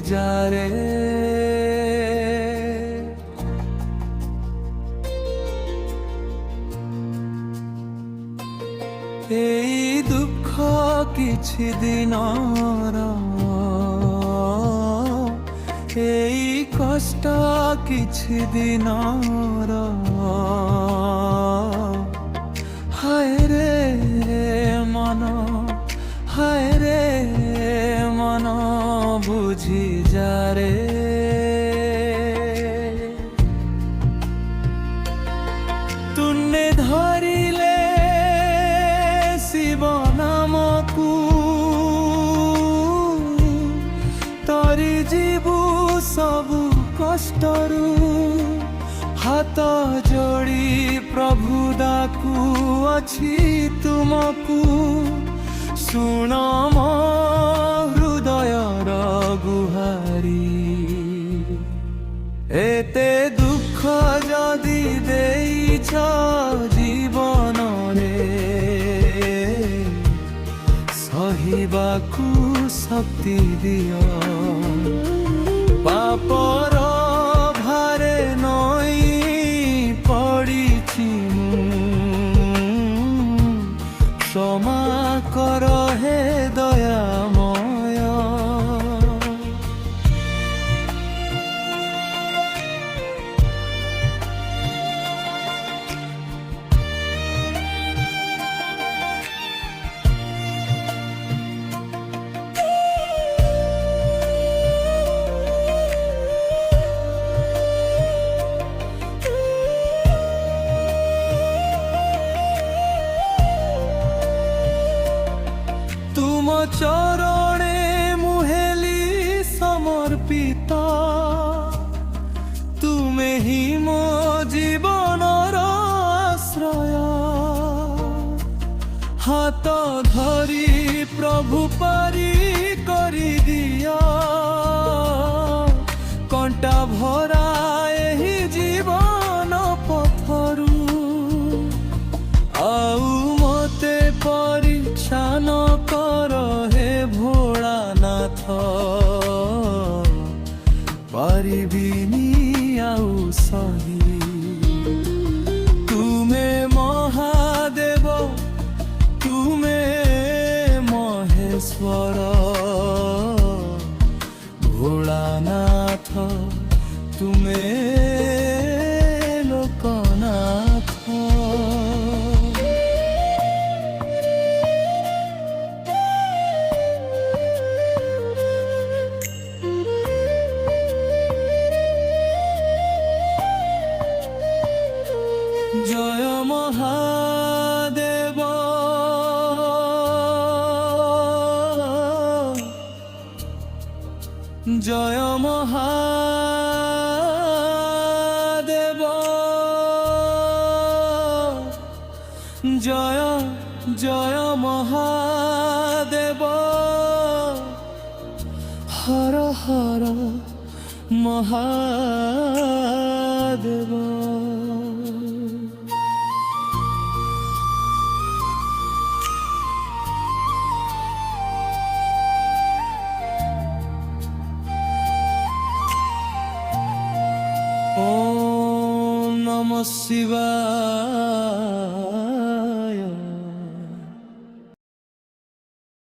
যারে এই দুঃখ କିଛି ଦିନର এই কষ্ট କିଛି দিনর হায় রে মন হায় রে মন বুঝি যারে তুনে ধরিলে শিব নামকু তরি জীবু সবু কষ্টরু হাত যোড়ি প্রভু ডাকু অছি তুমকু শুণ মো হৃদয়র গুহারি এতে দুঃখ যদি দেইছ জীবনরে সহিবাকু শক্তি দিও পাপর ভারে নই পড়িছি ক্ষমা কর হে দয়াময় চরণে মুহেলি সমর্পিত তুমে হি মো জীবনর আশ্রয় হাত ধরি প্রভু পারি করি দিও কণ্টা ভরা এই জীবন পথরু আউ মতে পরিচ্ছন্ন কর হে ভোলানাথ পারিবিনি আউ সহি তুমে মহাদেব তুমে মহেশ্বর ভোলানাথ তুমে লোকনাথ জয় মহাদেব জয় মহাদেব জয় জয় মহাদেব হর হর মহাদেব ওম নমঃ শিবায়।